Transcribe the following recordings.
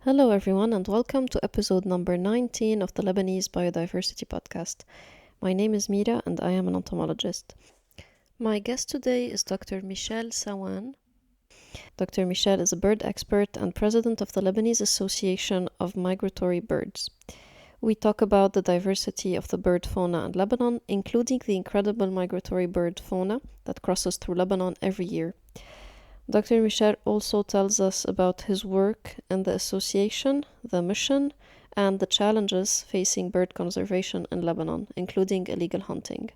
Hello, everyone, and welcome to episode number 19 of the Lebanese Biodiversity Podcast. My name is Mira, and I am an entomologist. My guest today is Dr. Michel Sawan. Dr. Michel is a bird expert and president of the Lebanese Association of Migratory Birds. We talk about the diversity of the bird fauna in Lebanon, including the incredible migratory bird fauna that crosses through Lebanon every year. Dr. Michel also tells us about his work in the association, the mission, and the challenges facing bird conservation in Lebanon, including illegal hunting.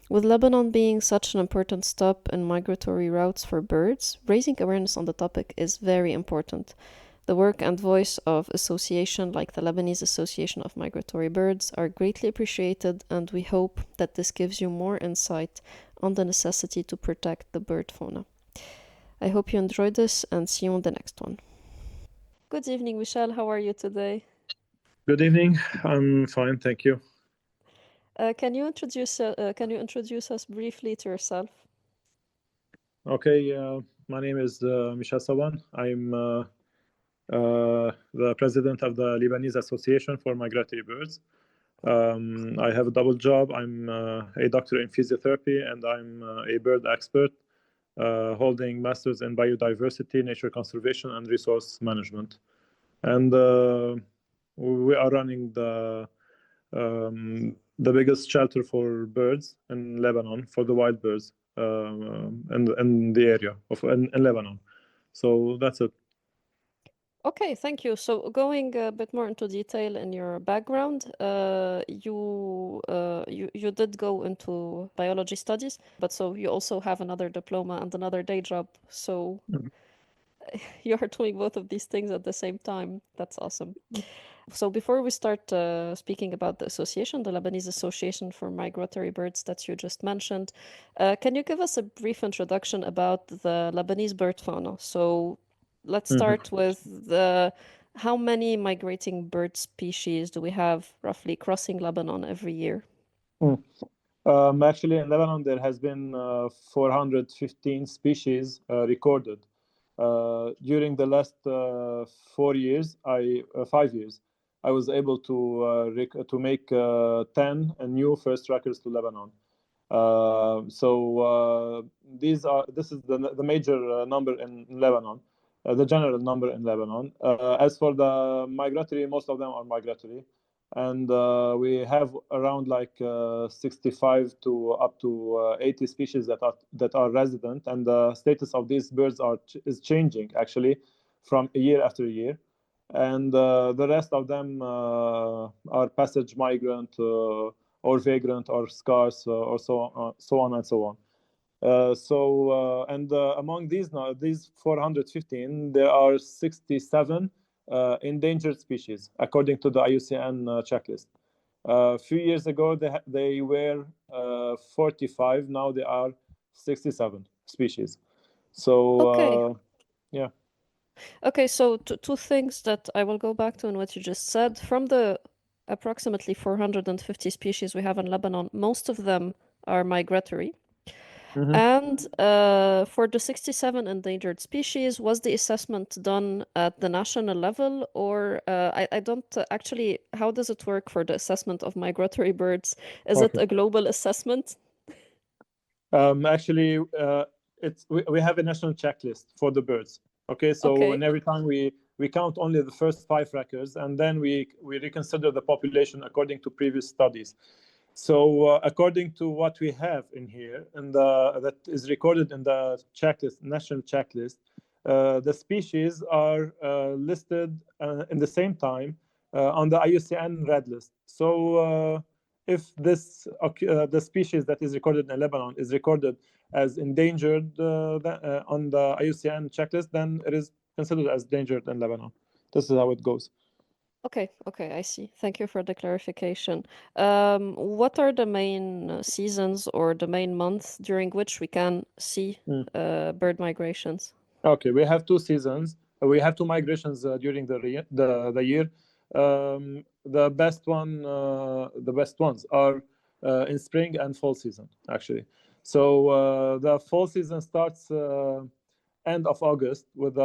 With Lebanon being such an important stop in migratory routes for birds, raising awareness on the topic is very important. The work and voice of associations like the Lebanese Association of Migratory Birds are greatly appreciated, and we hope that this gives you more insight on the necessity to protect the bird fauna. I hope you enjoyed this and see you on the next one. Good evening, Michel. How are you today? Good evening. I'm fine, thank you. Can you introduce us briefly to yourself? Okay, my name is Michel Sawan. I'm the president of the Lebanese Association for Migratory Birds. I have a double job. I'm a doctor in physiotherapy and I'm a bird expert, holding masters in biodiversity, nature conservation, and resource management. And we are running the biggest shelter for birds in Lebanon, for the wild birds in the area of in Lebanon. So that's it. Okay, thank you. So going a bit more into detail in your background, you did go into biology studies, but so you also have another diploma and another day job. So you are doing both of these things at the same time. That's awesome. So before we start speaking about the association, the Lebanese Association for Migratory Birds that you just mentioned, can you give us a brief introduction about the Lebanese bird fauna? So let's start with how many migrating bird species do we have roughly crossing Lebanon every year? Actually, in Lebanon, there has been 415 species recorded. During the last 5 years, I was able to make 10 new first records to Lebanon. This is the major number in Lebanon, the general number in Lebanon. As for the migratory, most of them are migratory, and we have around 65 to up to 80 species that are resident, and the status of these birds is changing actually from year after year, and the rest of them are passage migrant or vagrant or scarce or so on and so on. Among these 415, there are 67 endangered species according to the IUCN checklist. A few years ago, they were 45. Now they are 67 species. So, Okay. yeah. Okay, so two things that I will go back to in what you just said. From the approximately 450 species we have in Lebanon, most of them are migratory. Mhm. And for the 67 endangered species, was the assessment done at the national level, or I don't actually, how does it work for the assessment of migratory birds? Is it Okay. a global assessment? Actually, we have a national checklist for the birds. Okay, so and Okay. every time we count only the first 5 records, and then we reconsider the population according to previous studies. So according to what we have in here, and that is recorded in the checklist, national checklist, the species are listed in the same time on the IUCN red list. So if the species that is recorded in Lebanon is recorded as endangered on the IUCN checklist, then it is considered as endangered in Lebanon. This is how it goes. Okay, I see. Thank you for the clarification. What are the main seasons or the main months during which we can see bird migrations? Okay, we have 2 seasons. We have 2 migrations during the year. The best ones are in spring and fall season, actually. So the fall season starts end of August with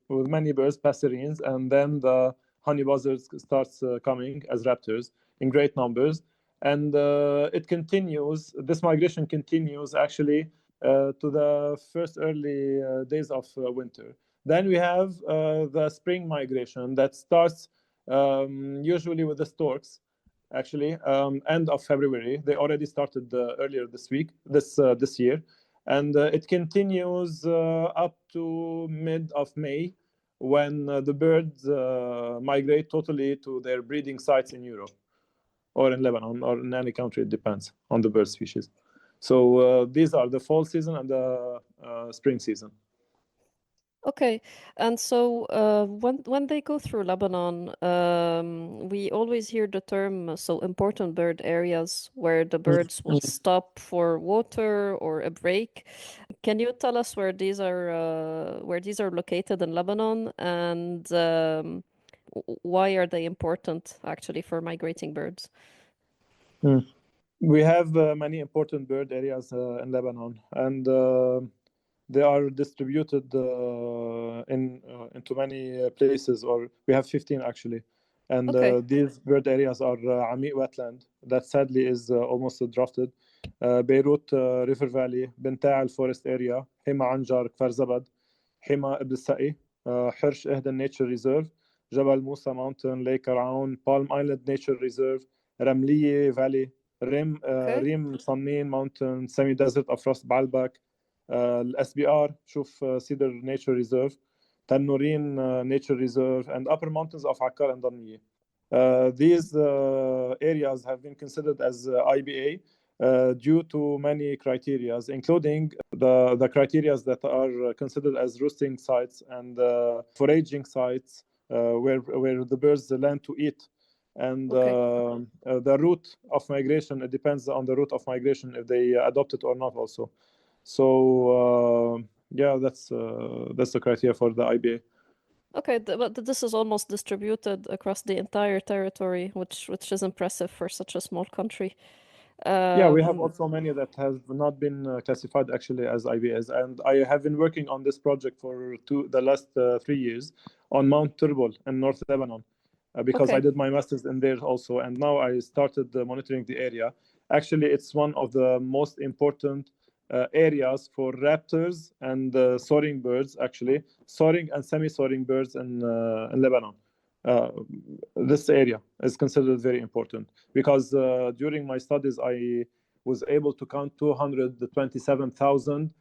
many birds, passerines, and then the honey buzzards starts coming as raptors in great numbers, and it continues. This migration continues actually to the first early days of winter. Then we have the spring migration that starts usually with the storks. Actually, end of February. They already started earlier this year, and it continues up to mid of May, when the birds migrate totally to their breeding sites in Europe or in Lebanon or in any country. It depends on the bird species. So these are the fall season and the spring season. Okay, and so when they go through Lebanon, we always hear the term so important bird areas where the birds will stop for water or a break. Can you tell us where these are located in Lebanon, and why are they important actually for migrating birds? We have many important bird areas in Lebanon, and they are distributed into many places, or we have 15 actually. And Okay. these bird areas are Amiq wetland, that sadly is almost drafted, Beirut River Valley, Binta'al forest area, Hima Anjar, Kfar Zabad, Hima Ibn Sa'i, Hirsch Ehden Nature Reserve, Jabal Musa Mountain, Lake Araun, Palm Island Nature Reserve, Ramliye Valley, Okay. ريم صنين Mountain, Semi Desert of Ras Balbak, الاس بي ار شوف Cedar Nature Reserve, Tannourine Nature Reserve, and upper mountains of Akkar and Darniye. These areas have been considered as IBA due to many criteria, including the criteria that are considered as roosting sites and foraging sites where the birds land to eat. And the route of migration, it depends on the route of migration if they adopt it or not also. So yeah, that's the criteria for the IBA. Okay, but this is almost distributed across the entire territory, which is impressive for such a small country. Yeah, we have also many that have not been classified actually as IBAs, and I have been working on this project for the last 3 years on Mount Turbol in North Lebanon, because I did my master's in there also, and now I started monitoring the area. Actually, it's one of the most important areas for raptors and soaring birds, actually soaring and semi-soaring birds in Lebanon. This area is considered very important because during my studies I was able to count 227,000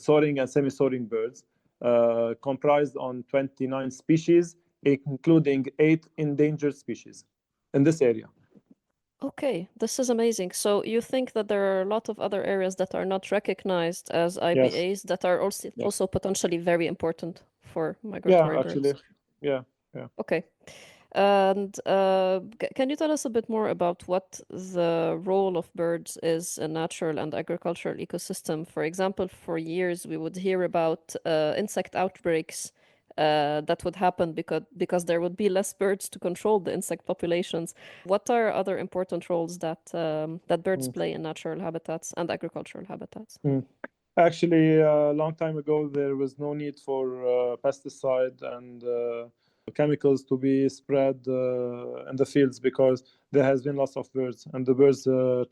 soaring and semi-soaring birds comprised on 29 species, including 8 endangered species in this area. Okay, this is amazing. So you think that there are a lot of other areas that are not recognized as IBAs Yes. that are also Yeah. also potentially very important for migratory Yeah, birds? actually. Yeah. Okay. And can you tell us a bit more about what the role of birds is in natural and agricultural ecosystem? For example, for years we would hear about insect outbreaks that would happen because there would be less birds to control the insect populations. What are other important roles that birds play in natural habitats and agricultural habitats? Actually, a long time ago, there was no need for pesticide and chemicals to be spread in the fields because there has been lots of birds, and the birds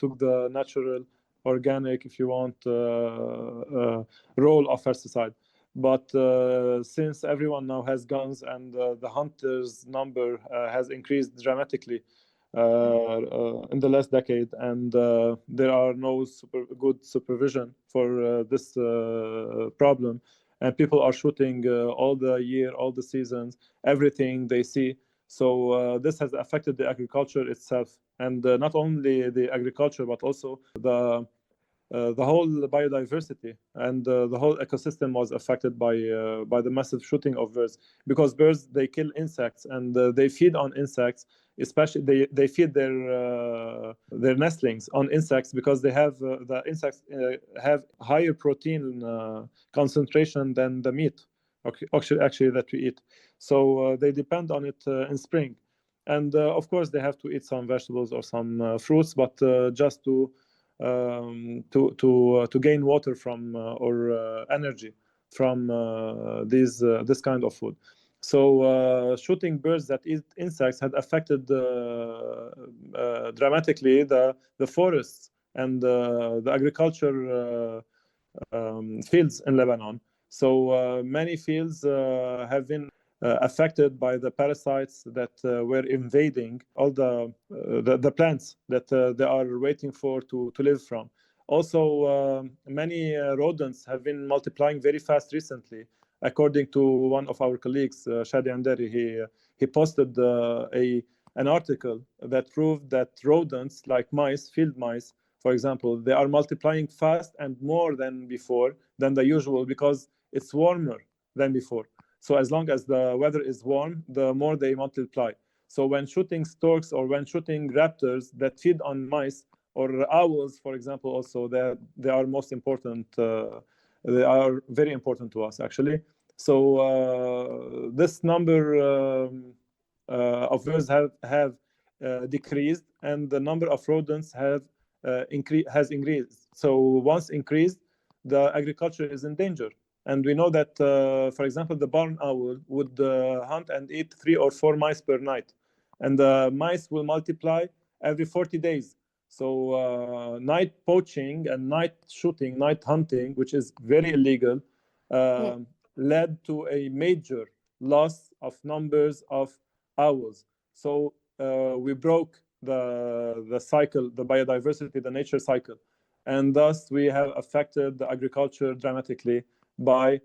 took the natural, organic, if you want, role of pesticide. But since everyone now has guns and the hunters' number has increased dramatically in the last decade, and there are no good supervision for this problem, and people are shooting all the year, all the seasons, everything they see. So this has affected the agriculture itself, and not only the agriculture, but also the whole biodiversity and the whole ecosystem was affected by the massive shooting of birds, because birds, they kill insects and they feed on insects, especially they feed their nestlings on insects because they have the insects have higher protein concentration than the meat actually that we eat. So they depend on it in spring, and of course they have to eat some vegetables or some fruits, but just to to gain water from or energy from this kind of food. So shooting birds that eat insects had affected dramatically the forests and the agriculture fields in Lebanon. So many fields have been affected by the parasites that were invading all the plants that they are waiting for to live from. Also, many rodents have been multiplying very fast recently. According to one of our colleagues, Shadi Andari, he posted an article that proved that rodents like mice, field mice, for example, they are multiplying fast and more than before, than the usual, because it's warmer than before. So as long as the weather is warm, the more they multiply. So when shooting storks or when shooting raptors that feed on mice or owls, for example, also they are most important. They are very important to us, actually. So this number of birds have decreased, and the number of rodents has increased. So once increased, the agriculture is in danger. And we know that, for example, the barn owl would hunt and eat 3 or 4 mice per night. And the mice will multiply every 40 days. So night poaching and night shooting, night hunting, which is very illegal, led to a major loss of numbers of owls. So we broke the cycle, the biodiversity, the nature cycle. And thus we have affected the agriculture dramatically by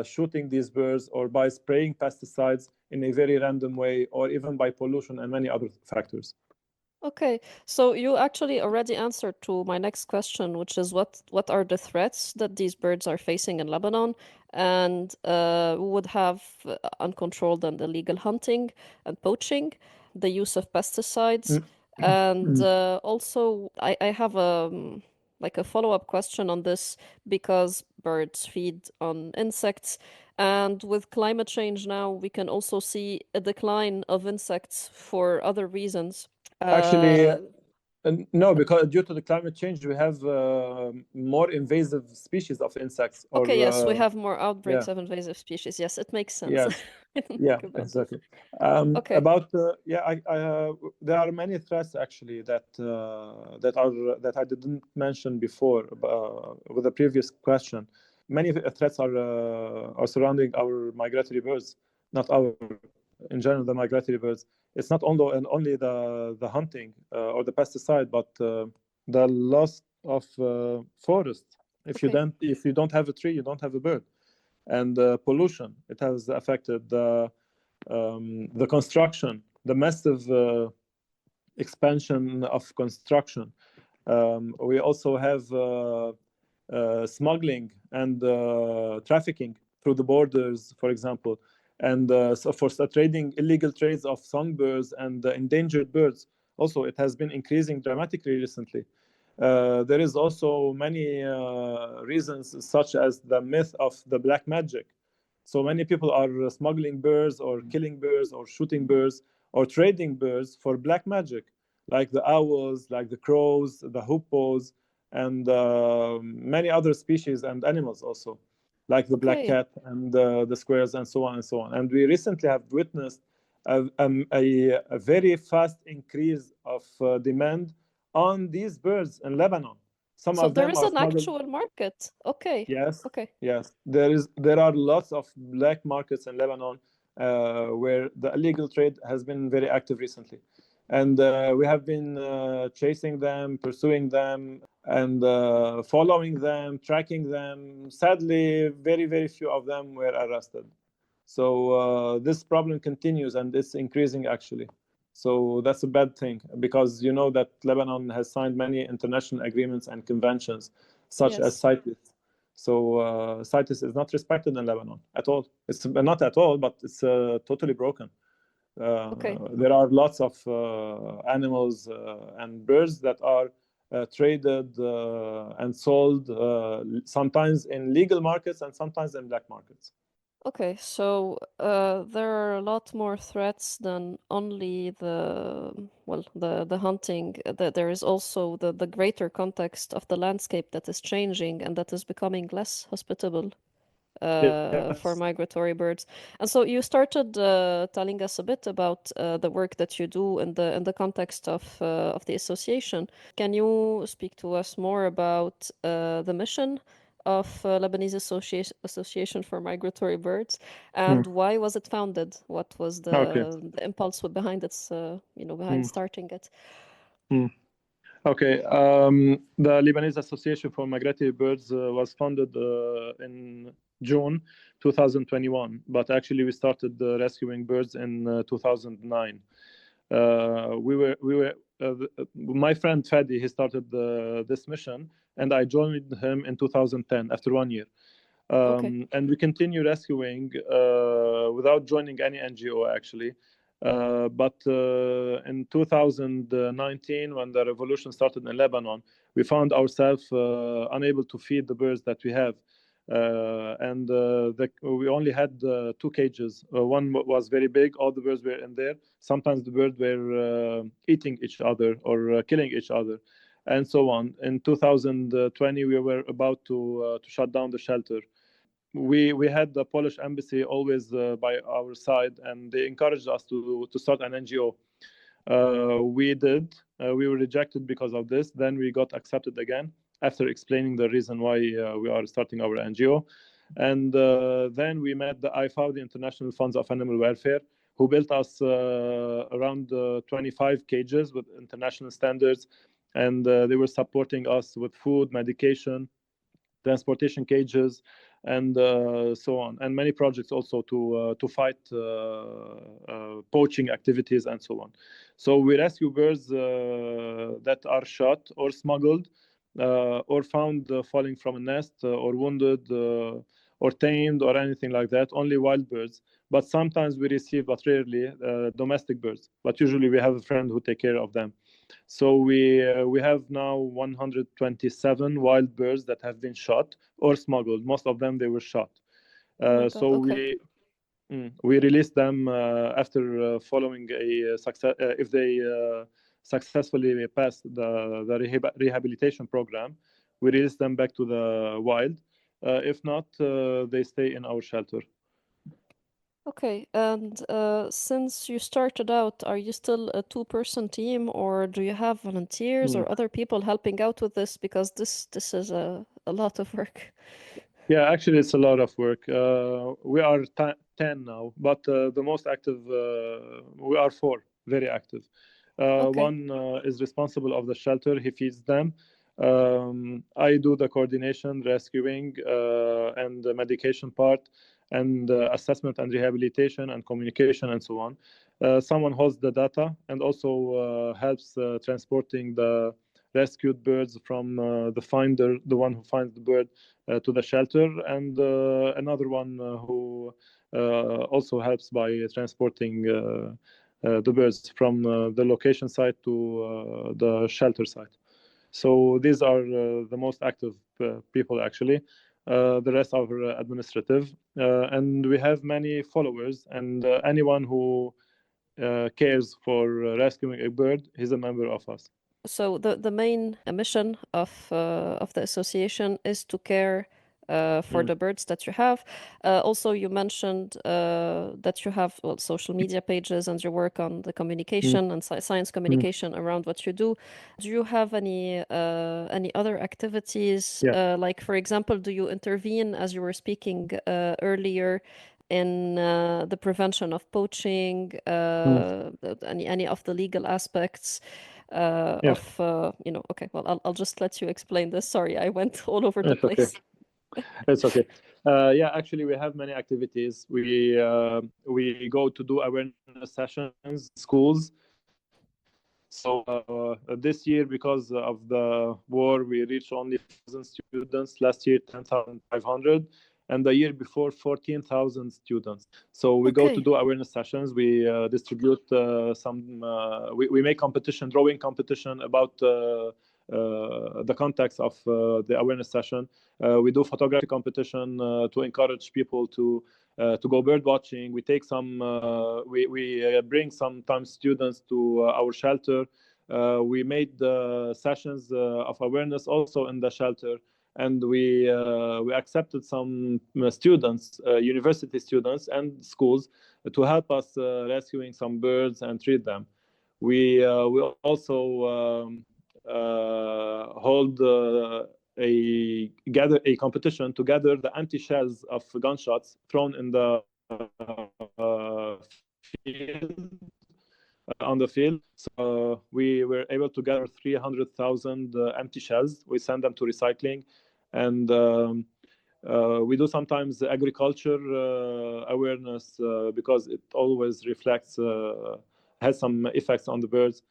shooting these birds or by spraying pesticides in a very random way, or even by pollution and many other factors. Okay, so you actually already answered to my next question, which is what are the threats that these birds are facing in Lebanon, and would have uncontrolled and illegal hunting and poaching, the use of pesticides, and also I have like a follow-up question on this, because birds feed on insects, and with climate change now, we can also see a decline of insects for other reasons. Actually, no, because due to the climate change, we have more invasive species of insects. Okay, yes, we Or have more yeah, outbreaks of invasive species. Yes, it makes sense. yes, I didn't yeah, think about this. exactly. Okay, About yeah, there are many threats actually that I didn't mention before with the previous question. Many threats are surrounding our migratory birds, not our, in general, the migratory birds. It's not only the hunting or the pesticide, but the loss of forest. okay, If you don't have a tree, you don't have a bird. And pollution, it has affected the construction, the massive expansion of construction. We also have smuggling and trafficking through the borders, for example, and so for trading, illegal trades of songbirds and endangered birds. Also, it has been increasing dramatically recently. There is also many reasons, such as the myth of the black magic. So many people are smuggling birds or killing birds or shooting birds or trading birds for black magic, like the owls, like the crows, the hippos, and many other species and animals also, like the black okay. cat and the squares and so on and so on. And we recently have witnessed a very fast increase of demand on these birds in Lebanon. Some So of there them is are an smuggled. actual market. Okay, Yes, okay, yes. There are lots of black markets in Lebanon where the illegal trade has been very active recently, and we have been chasing them, pursuing them, and following them, tracking them. Sadly, very few of them were arrested. So this problem continues, and it's increasing actually. So that's a bad thing, because you know that Lebanon has signed many international agreements and conventions, such as yes, CITES. So CITES is not respected in Lebanon at all. It's not at all, but it's totally broken. okay, There are lots of animals and birds that are traded and sold, sometimes in legal markets and sometimes in black markets. Okay, so there are a lot more threats than only the hunting. There is also the greater context of the landscape that is changing and that is becoming less hospitable for Yes. migratory birds. And so you started telling us a bit about the work that you do in the context of the association. Can you speak to us more about the mission of Lebanese Association for Migratory Birds, Mm. and why was it founded? What was Okay. the impulse behind its behind Mm. starting it? Mm. Okay. The Lebanese Association for Migratory Birds was founded in June 2021, but actually we started rescuing birds in 2009. My friend Fadi, he started this mission, and I joined him in 2010 after 1 year. Okay, And we continue rescuing without joining any NGO actually. But in 2019, when the revolution started in Lebanon, we found ourselves unable to feed the birds that we have. We only had two cages. One was very big, all the birds were in there. Sometimes the birds were eating each other or killing each other, and so on. In 2020, we were about to shut down the shelter. We had the Polish embassy always by our side, and they encouraged us to start an NGO. We did. We were rejected because of this. Then we got accepted again after explaining the reason why we are starting our NGO. And then we met the IFAO, the International Funds of Animal Welfare, who built us around 25 cages with international standards. And they were supporting us with food, medication, transportation cages, and so on, and many projects also to fight poaching activities and so on. So we rescue birds that are shot or smuggled or found falling from a nest or wounded or tamed or anything like that. Only wild birds, but sometimes we receive, but rarely, domestic birds. But usually we have a friend who take care of them. So we have now 127 wild birds that have been shot or smuggled. Most of them they were shot. oh my God, So okay. we release them after following a success. If they successfully pass the rehabilitation program, we release them back to the wild. If not, they stay in our shelter. Okay, and since you started out, are you still a two-person team, or do you have volunteers Mm. or other people helping out with this? Because this is a lot of work. Yeah, actually, it's a lot of work. We are 10 now, but the most active, we are four, very active. Okay, One is responsible of the shelter. He feeds them. I do the coordination, rescuing, and the medication part, and assessment and rehabilitation and communication and so on. Someone holds the data and also helps transporting the rescued birds from the finder, the one who finds the bird, to the shelter, and another one who also helps by transporting the birds from the location site to the shelter site. So these are the most active people actually. The rest are administrative, and we have many followers. And anyone who cares for rescuing a bird, he's a member of us. so the main mission of the association is to care for Mm, the birds that you have. Also, you mentioned that you have social media pages and you work on the mm, communication and science mm. communication around what you do. Do you have any other activities? Yeah. Like, for example, do you intervene, as you were speaking earlier, in the prevention of poaching, Mm. any of the legal aspects Yeah, okay, well, I'll just let you explain this. Sorry, I went all over the it's okay. place. It's okay. Yeah, actually, we have many activities. We go to do awareness sessions in schools. So this year, because of the war, we reached only 1,000 students. Last year, 10,500, and the year before, 14,000 students. So we go to Okay. do awareness sessions. We distribute some. We make competition, drawing competition about. The context of the awareness session. We do photography competition to encourage people to to go bird watching. We take some, we bring sometimes students to our shelter. We made sessions of awareness also in the shelter, and we accepted some students, university students and schools, to help us rescuing some birds and treat them. We also hold a competition to gather the empty shells of gunshots thrown in the field, on the field. So we were able to gather 300,000 empty shells. We send them to recycling, and we do sometimes agriculture awareness because it always reflects, has some effects on the birds.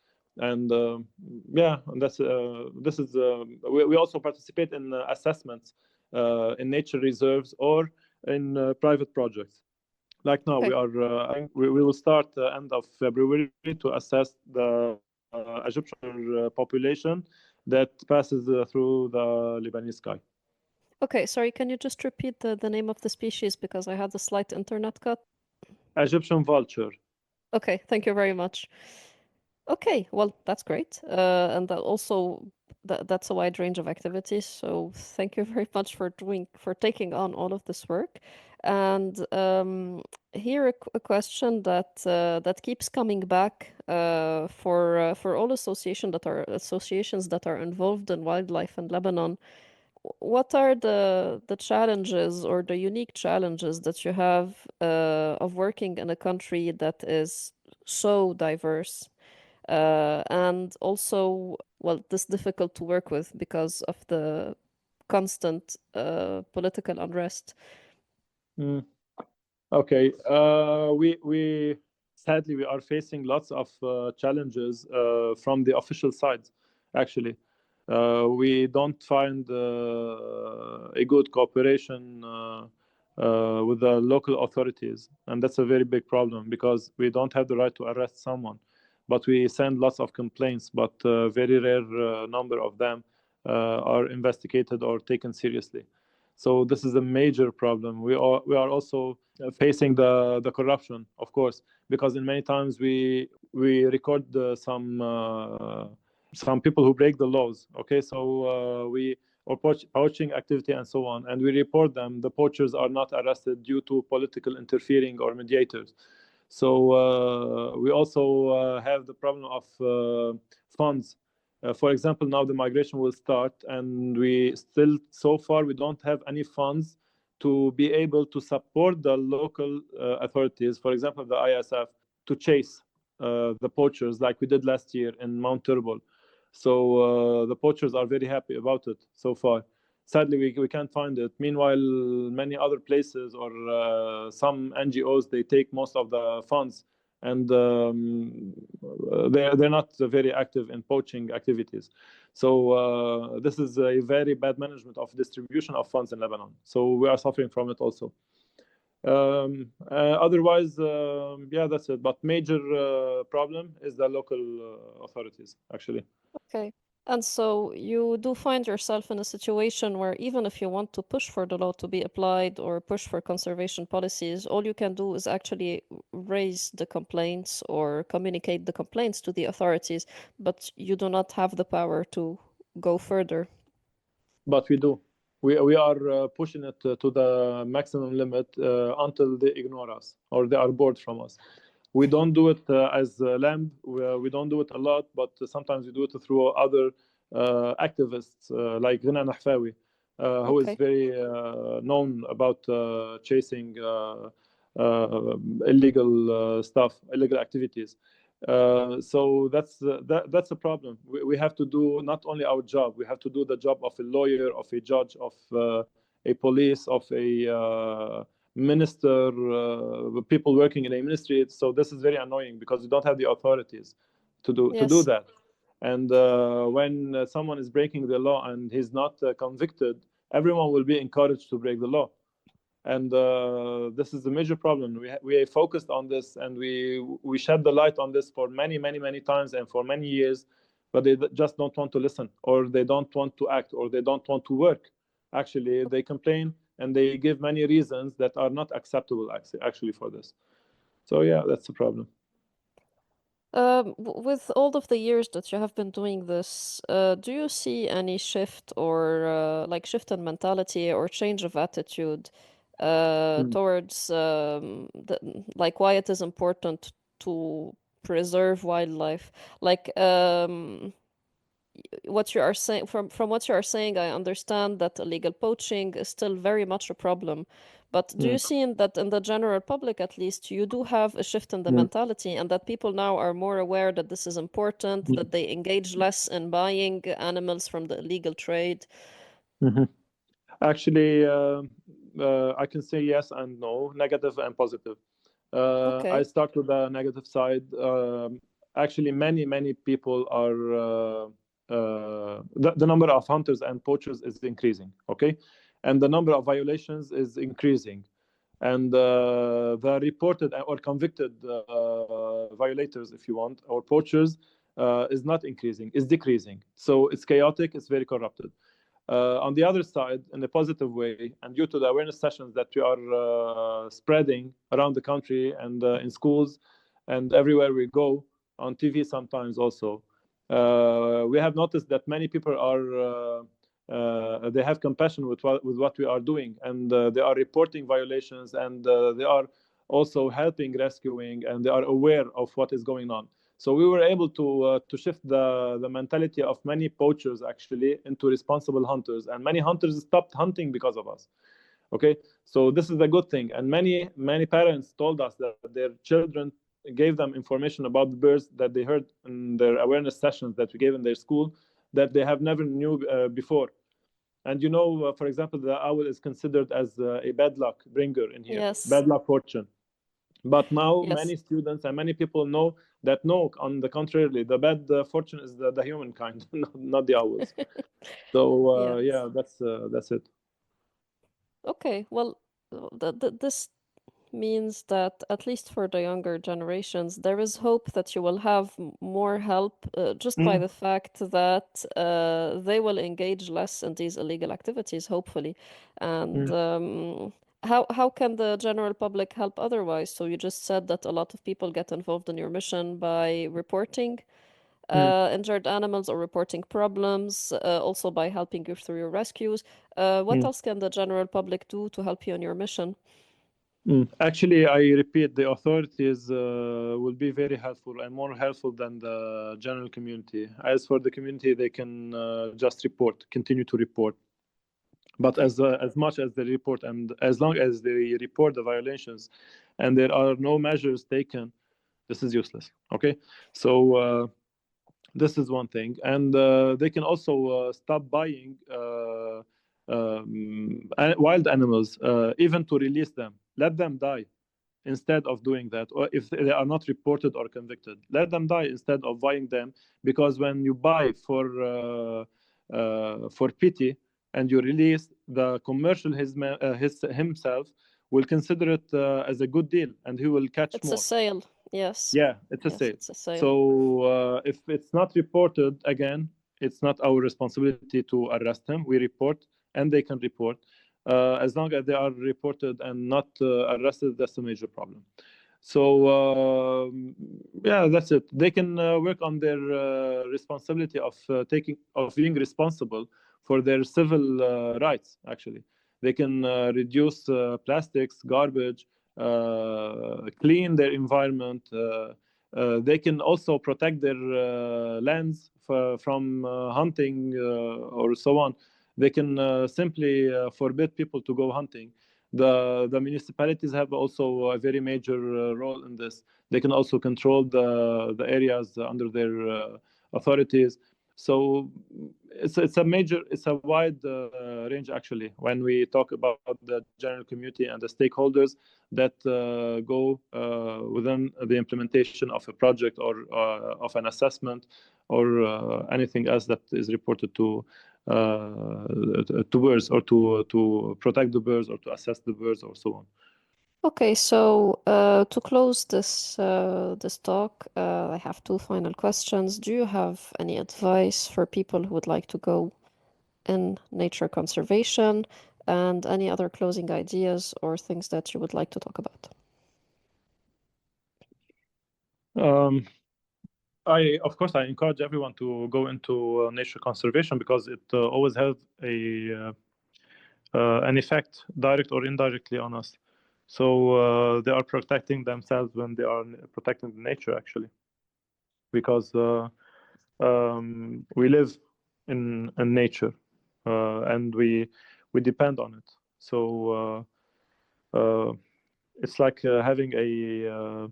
And yeah, and that's this is we also participate in assessments in nature reserves or in private projects. Like now, Okay. we will start end of February to assess the Egyptian population that passes through the Lebanese sky. Okay, sorry, can you just repeat the name of the species because I had a slight internet cut? Egyptian vulture. Okay, thank you very much. Okay, well, that's great. And that also that's a wide range of activities. So thank you very much for taking on all of this work. And here a question that keeps coming back for all associations that are involved in wildlife in Lebanon. What are the challenges or the unique challenges that you have of working in a country that is so diverse? And also, well, this difficult to work with because of the constant political unrest. Mm. Okay. We sadly we are facing lots of challenges from the official side. Actually, we don't find a good cooperation with the local authorities, and that's a very big problem because we don't have the right to arrest someone, but we send lots of complaints, but very rare number of them are investigated or taken seriously. So this is a major problem. We are also facing the corruption, of course, because in many times we record some people who break the laws. Okay, so we or poaching activity and so on, and we report them. The poachers are not arrested due to political interfering or mediators. So we also have the problem of funds. For example, now the migration will start, and we still, so far, we don't have any funds to be able to support the local authorities, for example, the ISF, to chase the poachers like we did last year in Mount Turbol. So the poachers are very happy about it so far. Sadly, we can't find it. Meanwhile, many other places or some NGOs, they take most of the funds, and they're not very active in poaching activities. So this is a very bad management of distribution of funds in Lebanon. So we are suffering from it also. Otherwise, yeah, that's it. But major problem is the local authorities, actually. Okay. And so you do find yourself in a situation where even if you want to push for the law to be applied or push for conservation policies, all you can do is actually raise the complaints or communicate the complaints to the authorities, but you do not have the power to go further. But we do. We are pushing it to the maximum limit until they ignore us or they are bored from us. We don't do it as LAMB. We don't do it a lot, but sometimes we do it through other activists like Ghina Nahfawi, who is Okay. very known about chasing illegal stuff, illegal activities. So that's a problem. We have to do not only our job, we have to do the job of a lawyer, of a judge, of a police, of a minister, people working in a ministry. So this is very annoying because we don't have the authorities to do Yes. that. And when someone is breaking the law and he's not convicted, everyone will be encouraged to break the law. And this is a major problem. We focused on this, and we shed the light on this for many times and for many years, but they just don't want to listen, or they don't want to act, or they don't want to work. Actually, they complain, and they give many reasons that are not acceptable actually for this. So yeah, that's the problem. With all of the years that you have been doing this, do you see any shift or like shift in mentality or change of attitude Mm. towards like why it is important to preserve wildlife? Like what you are saying from what you are saying, I understand that illegal poaching is still very much a problem. But do you Mm. see that in the general public, at least, you do have a shift in the Mm. mentality and that people now are more aware that this is important, Mm. that they engage less in buying animals from the illegal trade? Mhm. Actually, I can say yes and no, negative and positive. I Okay. start with the negative side. Actually, many people are the number of hunters and poachers is increasing. Okay, and the number of violations is increasing, and the reported or convicted violators, if you want, or poachers, is not increasing, is decreasing. So it's chaotic. It's very corrupted. On the other side, in a positive way, and due to the awareness sessions that we are spreading around the country and in schools and everywhere we go, on TV sometimes also, we have noticed that many people are they have compassion with what we are doing, and they are reporting violations, and they are also helping rescuing, and they are aware of what is going on. So we were able to shift the mentality of many poachers actually into responsible hunters, and many hunters stopped hunting because of us. Okay, so this is a good thing, and many parents told us that their children gave them information about the birds that they heard in their awareness sessions that we gave in their school that they have never knew before. And you know, for example, the owl is considered as a bad luck bringer in here, Yes. bad luck fortune. But now Yes. many students and many people know that no, on the contrary, the bad fortune is the humankind, not the owls. So Yes. yeah, that's it. Okay. Well, this means that at least for the younger generations, there is hope that you will have more help just by Mm, the fact that they will engage less in these illegal activities, hopefully. And mm, how can the general public help otherwise? So you just said that a lot of people get involved in your mission by reporting mm, injured animals or reporting problems, also by helping you through your rescues. What mm, else can the general public do to help you in your mission? mm. Actually, I repeat, the authorities will be very helpful and more helpful than the general community. As for the community, they can just report, continue to report. But Okay. as much as they report, and as long as they report the violations, and there are no measures taken, this is useless. Okay, so this is one thing, and they can also stop buying wild animals, even to release them, let them die instead of doing that. Or if they are not reported or convicted, let them die instead of buying them, because when you buy for pity and you release, the commercial himself will consider it as a good deal, and he will catch It's a more. sale. Yes. Yeah, it's a Yes, sale. it's a sale. So if it's not reported, again, it's not our responsibility to arrest him. We report, and they can report. As long as they are reported and not arrested, that's a major problem. So yeah, that's it. They can work on their responsibility of being responsible for their civil rights. Actually, they can reduce plastics, garbage, clean their environment. They can also protect their lands from hunting or so on. They can simply forbid people to go hunting. The municipalities have also a very major role in this. They can also control the areas under their authorities. So it's a wide range actually when we talk about the general community and the stakeholders that go within the implementation of a project or of an assessment or anything else that is reported to birds, or to protect the birds, or to assess the birds, or so on. Okay, so to close this talk, I have two final questions. Do you have any advice for people who would like to go in nature conservation? and any other closing ideas or things that you would like to talk about. Of course, I encourage everyone to go into nature conservation because it always has an effect, direct or indirectly, on us. So they are protecting themselves when they are protecting the nature, actually, because we live in nature and we depend on it. So it's like having a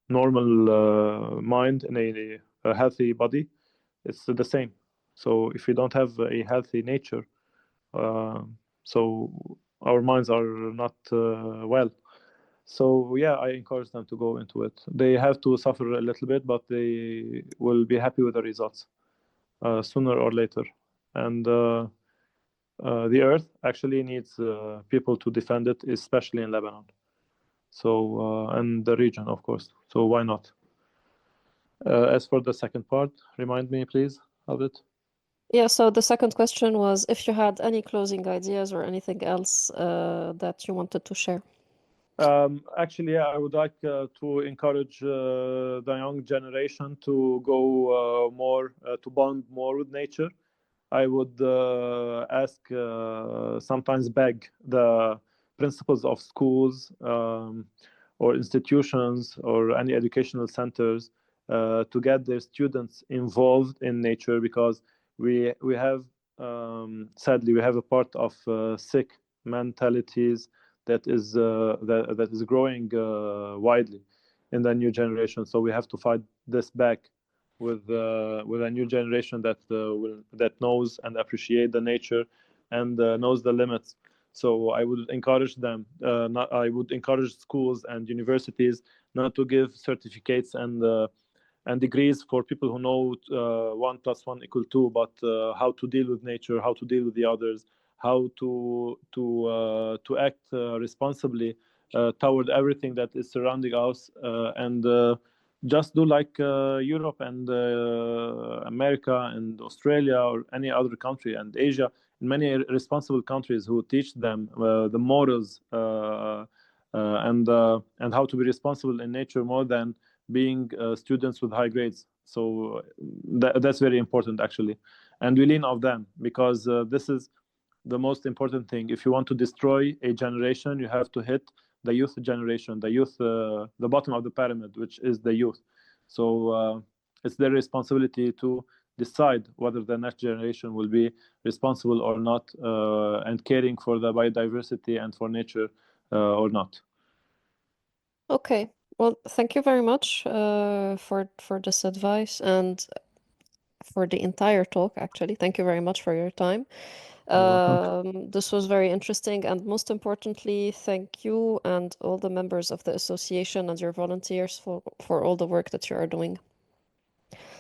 normal mind in a healthy body. It's the same. So if we don't have a healthy nature, so our minds are not well. So yeah, I encourage them to go into it. They have to suffer a little bit, but they will be happy with the results sooner or later. And the earth actually needs people to defend it, especially in Lebanon. So and the region, of course. So why not? As for the second part, remind me, please, of it. Yeah, so the second question was if you had any closing ideas or anything else that you wanted to share. Actually, yeah, I would like to encourage the young generation to go more, to bond more with nature. I would ask, sometimes beg the principals of schools or institutions or any educational centers to get their students involved in nature because we have, sadly, we have a part of sick mentalities that is growing widely in the new generation. So we have to fight this back with a new generation that knows and appreciate the nature and knows the limits. So I would encourage them. I would encourage schools and universities not to give certificates and degrees for people who know 1+1=2, but how to deal with nature, how to deal with the others, how to act responsibly toward everything that is surrounding us, and just do like Europe and America and Australia or any other country and Asia, many responsible countries who teach them the morals and how to be responsible in nature more than being students with high grades. So that's very important, actually, and we lean on them because this is the most important thing. If you want to destroy a generation, you have to hit the youth generation, the bottom of the pyramid, which is the youth. So it's their responsibility to decide whether the next generation will be responsible or not, and caring for the biodiversity and for nature or not. Okay, well, thank you very much for this advice and for the entire talk, actually. Thank you very much for your time. You're welcome. This was very interesting, and most importantly, thank you and all the members of the association and your volunteers for all the work that you are doing.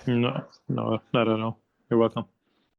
No, not at all. You're welcome.